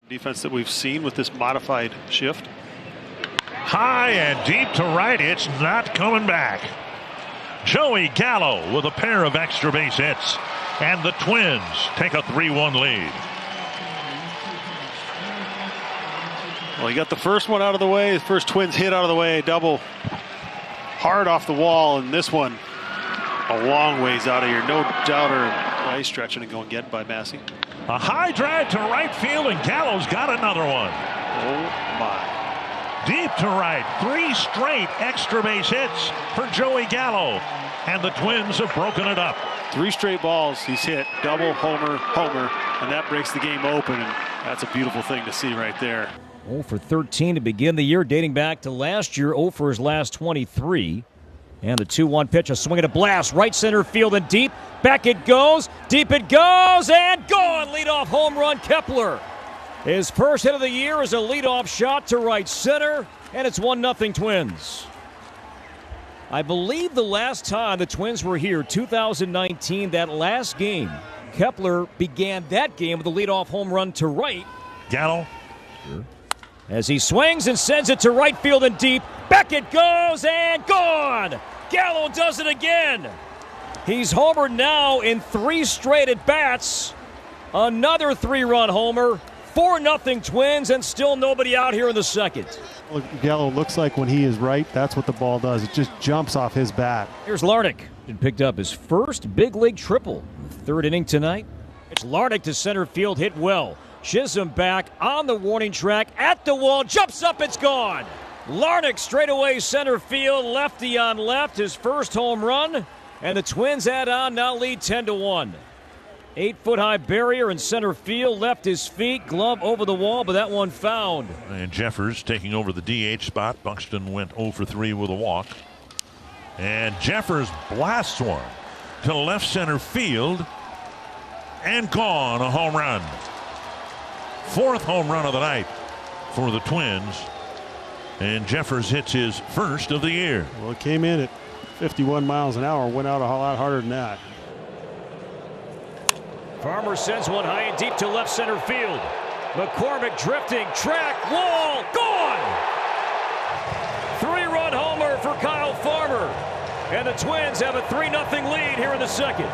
Defense that we've seen with this modified shift. High and deep to right. It's not coming back. Joey Gallo with a pair of extra base hits. And the Twins take a 3-1 lead. Well, he got the first one out of the way. The first Twins hit out of the way. Double hard off the wall. And this one a long ways out of here. No doubter. He's stretching and going get by Massey. A high drive to right field, and Gallo's got another one. Oh, my. Deep to right. 3 straight extra base hits for Joey Gallo. And the Twins have broken it up. 3 straight balls he's hit. Double, homer, homer. And that breaks the game open. And that's a beautiful thing to see right there. 0 for 13 to begin the year, dating back to last year. 0 for his last 23. And the 2-1 pitch, a swing and a blast. Right center field and deep. Back it goes. Deep it goes. And gone. Leadoff home run, Kepler. His first hit of the year is a leadoff shot to right center. And it's 1-0 Twins. I believe the last time the Twins were here, 2019, that last game, Kepler began that game with a leadoff home run to right. Gallo. As he swings and sends it to right field and deep. Back it goes and gone. Gallo does it again. He's homered now in 3 straight at-bats. Another 3-run homer. 4-0 Twins, and still nobody out here in the second. Gallo looks like when he is right, that's what the ball does. It just jumps off his bat. Here's Larnach. He picked up his first big league triple in the 3rd inning tonight. It's Larnach to center field, hit well. Chisholm back on the warning track, at the wall, jumps up, it's gone. Larnach straightaway center field, lefty on left, his first home run. And the Twins add on, now lead 10-1. 8-foot-high barrier in center field, left his feet, glove over the wall, but that one found. And Jeffers taking over the DH spot. Buxton went 0 for 3 with a walk. And Jeffers blasts one to left center field. And gone, a home run. 4th home run of the night for the Twins. And Jeffers hits his first of the year. Well, it came in at 51 miles an hour, went out a lot harder than that. Farmer sends one high and deep to left center field. McCormick drifting, track, wall, gone! 3-run homer for Kyle Farmer. And the Twins have a 3-0 lead here in the second.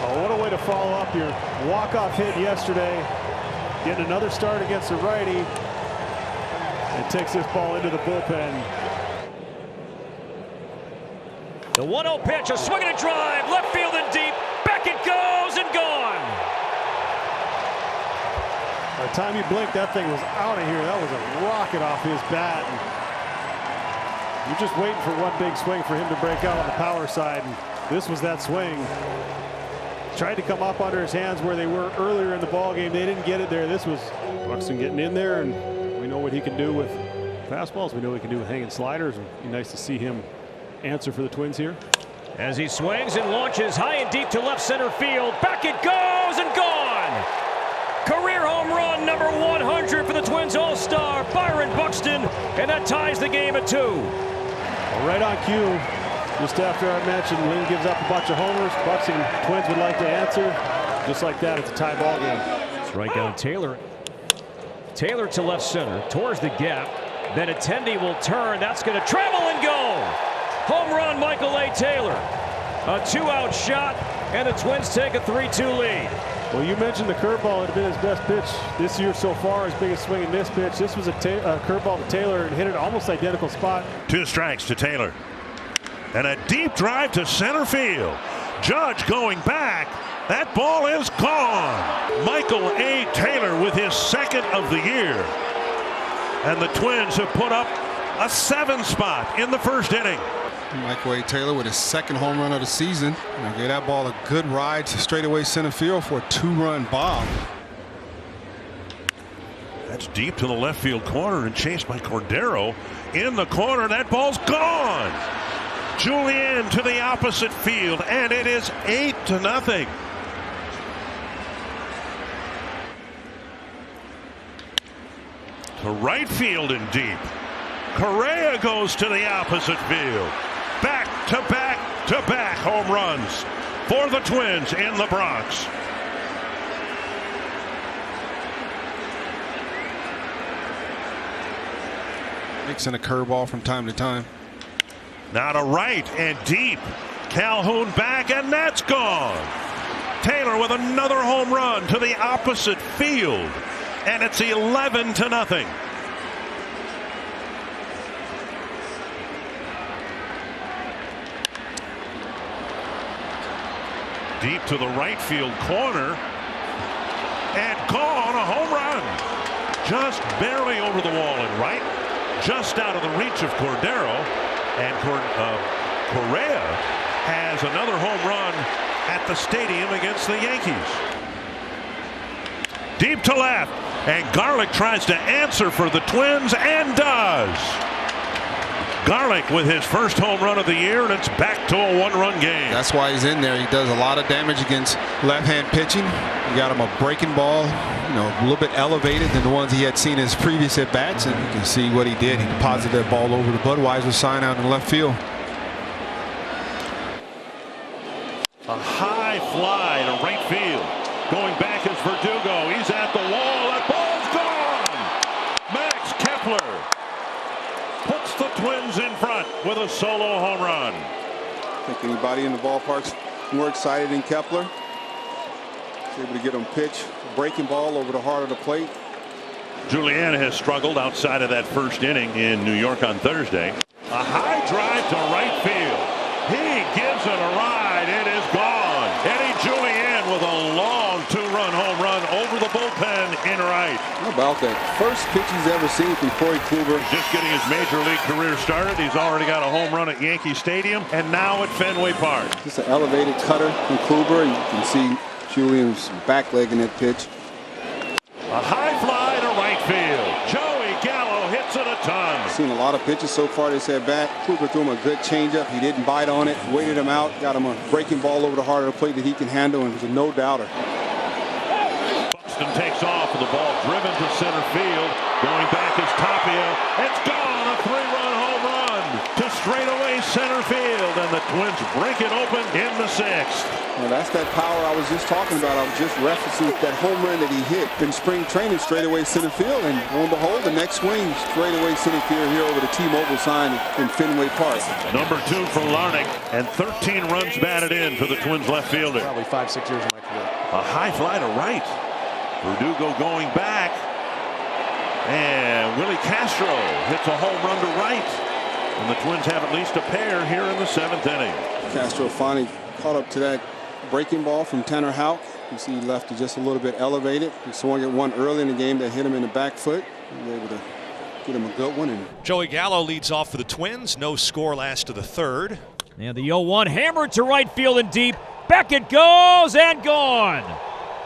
Oh, what a way to follow up your walk-off hit yesterday. Getting another start against the righty. And takes this ball into the bullpen. The 1-0 pitch, a swing and a drive, left field and deep. Back it goes and gone. By the time you blinked, that thing was out of here. That was a rocket off his bat. And you're just waiting for one big swing for him to break out on the power side. And this was that swing. Tried to come up under his hands where they were earlier in the ball game. They didn't get it there. This was Buxton getting in there, and we know what he can do with fastballs. We know what he can do with hanging sliders. It'd be nice to see him answer for the Twins here. As he swings and launches high and deep to left center field. Back it goes and gone. Career home run number 100 for the Twins All-Star, Byron Buxton, and that ties the game at 2. Well, right on cue, just after I mentioned Lynn gives up a bunch of homers, Buxton Twins would like to answer. Just like that, it's a tie ball game. Strike down Taylor. Taylor to left center, towards the gap. Then Attendee will turn. That's going to travel and go. Home run, Michael A. Taylor. A 2-out shot, and the Twins take a 3-2 lead. Well, you mentioned the curveball had been his best pitch this year so far, his biggest swing in this pitch. This was a curveball to Taylor and hit it almost identical spot. 2 strikes to Taylor. And a deep drive to center field. Judge going back. That ball is gone. Michael A. Taylor with his 2nd of the year. And the Twins have put up a 7 spot in the 1st inning. Michael A. Taylor with his 2nd home run of the season. And gave that ball a good ride to straightaway center field for a 2-run bomb. That's deep to the left field corner and chased by Cordero. In the corner, that ball's gone. Julian to the opposite field, and it is 8-0. To right field and deep. Correa goes to the opposite field. Back to back home runs for the Twins in the Bronx. Mixing a curveball from time to time. Now to right and deep. Calhoun back, and that's gone. Taylor with another home run to the opposite field, and it's 11-0. Deep to the right field corner, and gone, a home run. Just barely over the wall and right, just out of the reach of Cordero, and Correa has another home run at the stadium against the Yankees. Deep to left, and Garlick tries to answer for the Twins and does. Garlick with his first home run of the year, and it's back to a one-run game. That's why he's in there. He does a lot of damage against left-hand pitching. You got him a breaking ball, a little bit elevated than the ones he had seen in his previous at-bats, and you can see what he did. He deposited that ball over the Budweiser sign out in left field. A high fly to right field. Going back is Verdugo. He's at the wall. That ball's gone. Max Kepler puts the Twins in front with a solo home run. I think anybody in the ballpark's more excited than Kepler. He's able to get him pitch, breaking ball over the heart of the plate. Julian has struggled outside of that first inning in New York on Thursday. A high drive to right field. He gives it a ride. It is gone. Eddie Julian with a long two-run home run over the bullpen in right. How about that? First pitch he's ever seen from Corey Kluber. Just getting his major league career started. He's already got a home run at Yankee Stadium and now at Fenway Park. Just an elevated cutter from Kluber. You can see Julian's backlegging that pitch. A high fly to right field. Joey Gallo hits it a ton. Seen a lot of pitches so far this at bat. Kluber threw him a good changeup. He didn't bite on it. Waited him out. Got him a breaking ball over the heart of the plate that he can handle, and it was a no-doubter. Buxton takes off with the ball driven to center field. Going back is Tapia. It's gone. A three-run home run to straightaway center field, and the Twins break it open in the sixth. Well, that's that power I was just talking about. I was just referencing that home run that he hit in spring training, straightaway center field, and lo and behold, the next swing straightaway center field here over the T-Mobile sign in Fenway Park. Number 2 for Larnach, and 13 runs batted in for the Twins left fielder. Probably 5-6 years in my career. A high fly to right. Verdugo going back, and Willie Castro hits a home run to right, and the Twins have at least a pair here in the 7th inning. Castro finally caught up to that breaking ball from Tanner Houck. You see he left it just a little bit elevated. He swung at one early in the game that hit him in the back foot. He was able to get him a good one. And Joey Gallo leads off for the Twins. No score last to the third. And the 0-1 hammered to right field and deep. Back it goes and gone.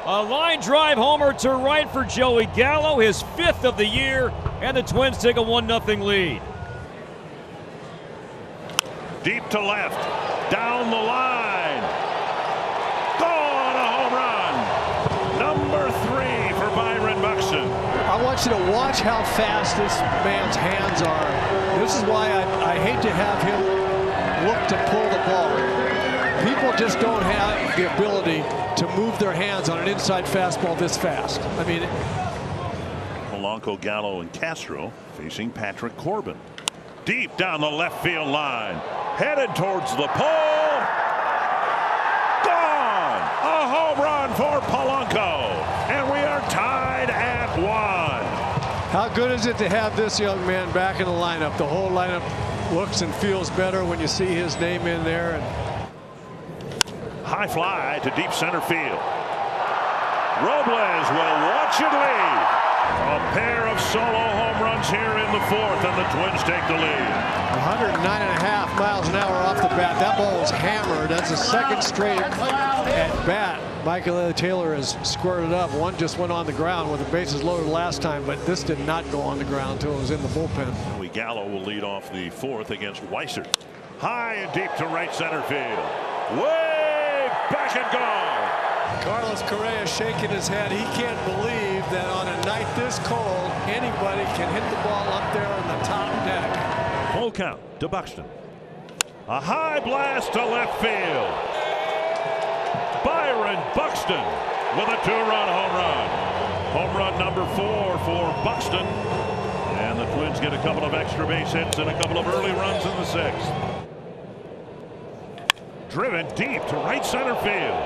A line drive homer to right for Joey Gallo, his 5th of the year, and the Twins take a 1-0 lead. Deep to left, down the line. Gone, a home run. Number 3 for Byron Buxton. I want you to watch how fast this man's hands are. This is why I hate to have him look to pull the ball. People just don't have the ability to move their hands on an inside fastball this fast. I mean, Polanco, Gallo, and Castro facing Patrick Corbin. Deep down the left field line, headed towards the pole. Gone! A home run for Polanco, and we are tied at 1. how good is it to have this young man back in the lineup? The whole lineup looks and feels better when you see his name in there. And high fly to deep center field. Robles will watch it lead. A pair of solo home runs here in the 4th, and the Twins take the lead. 109.5 miles an hour off the bat. That ball was hammered. That's a second straight at bat. Michael Taylor has squirted up. One just went on the ground with the bases loaded last time, but this did not go on the ground until it was in the bullpen. Joey Gallo will lead off the 4th against Weiser. High and deep to right center field. Way back and gone. Carlos Correa shaking his head. He can't believe that on a night this cold, anybody can hit the ball up there on the top deck. Full count to Buxton. A high blast to left field. Byron Buxton with a 2-run home run. Home run number 4 for Buxton. And the Twins get a couple of extra base hits and a couple of early runs in the 6th. Driven deep to right center field.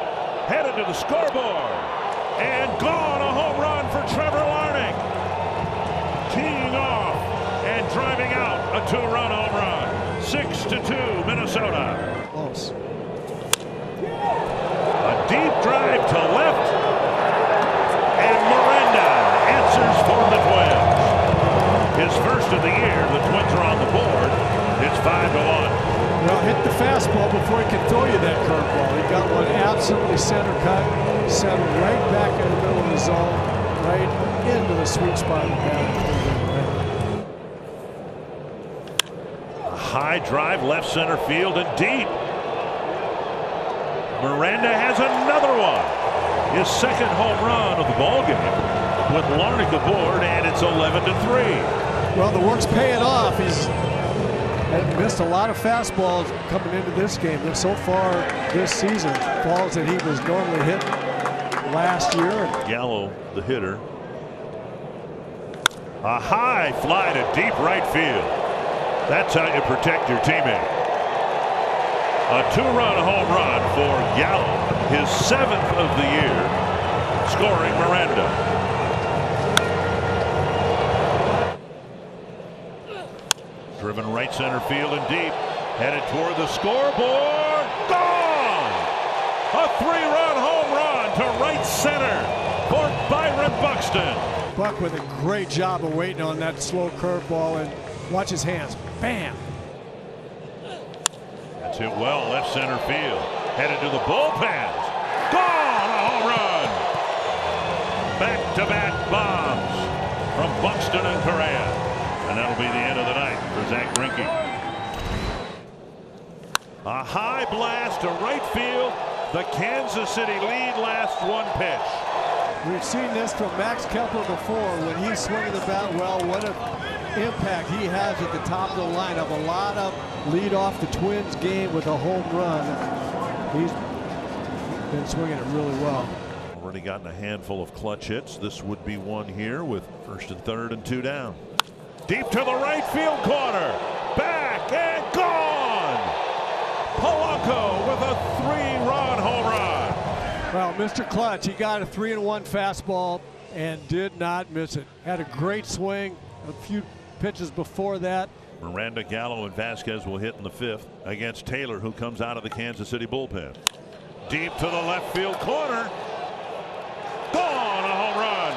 Headed to the scoreboard. And gone, a home run for Trevor Larnach. Teeing off and driving out a 2-run home run. 6-2 Minnesota. Close. A deep drive to left. And Miranda answers for the Twins. His first of the year. The Twins are on the board. It's 5-1. Well, hit the fastball before he can throw you that curveball. He got one absolutely center cut, sent him right back in the middle of the zone, right into the sweet spot of the bat. A high drive left center field and deep. Miranda has another one. His second home run of the ballgame with Larnach aboard, and it's 11-3. Well, the work's paying off. He's missed a lot of fastballs coming into this game. And so far this season, balls that he was normally hitting last year. Gallo, the hitter. A high fly to deep right field. That's how you protect your teammate. A 2-run home run for Gallo, his 7th of the year, scoring Miranda. Driven right center field and deep. Headed toward the scoreboard. Gone! A 3-run home run to right center for Byron Buxton. Buck with a great job of waiting on that slow curveball, and watch his hands. Bam! That's hit well left center field. Headed to the bullpens. Gone! A home run! Back-to-back bombs from Buxton and Correa. And that'll be the end of the night for Zach Greinke. A high blast to right field. The Kansas City lead last one pitch. We've seen this from Max Kepler before when he's swinging the bat well. What an impact he has at the top of the lineup. A lot of lead off the Twins game with a home run. He's been swinging it really well. Already gotten a handful of clutch hits. This would be one here with first and third and 2 down. Deep to the right field corner. Back and gone. Polanco with a 3-run home run. Well, Mr. Clutch, he got a 3-1 fastball and did not miss it. Had a great swing a few pitches before that. Miranda, Gallo, and Vasquez will hit in the 5th against Taylor, who comes out of the Kansas City bullpen. Deep to the left field corner. Gone, a home run.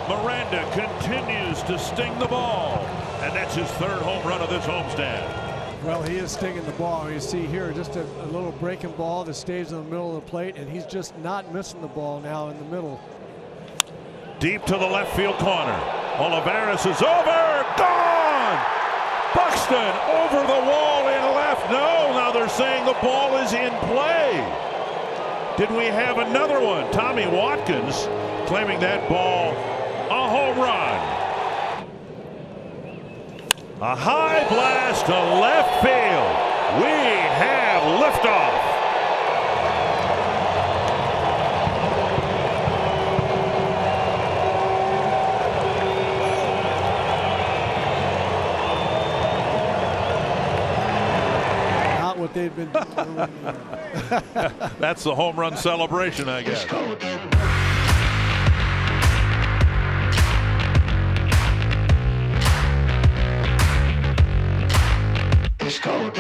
Miranda continues to sting the ball, and that's his 3rd home run of this homestand. Well, he is stinging the ball. You see here just a little breaking ball that stays in the middle of the plate, and he's just not missing the ball now in the middle. Deep to the left field corner. Olivares is over. Gone! Buxton over the wall in left. No, now they're saying the ball is in play. Did we have another one? Tommy Watkins claiming that ball a home run. A high blast to left field. We have liftoff. Not what they've been doing. That's the home run celebration, I guess. It's cold.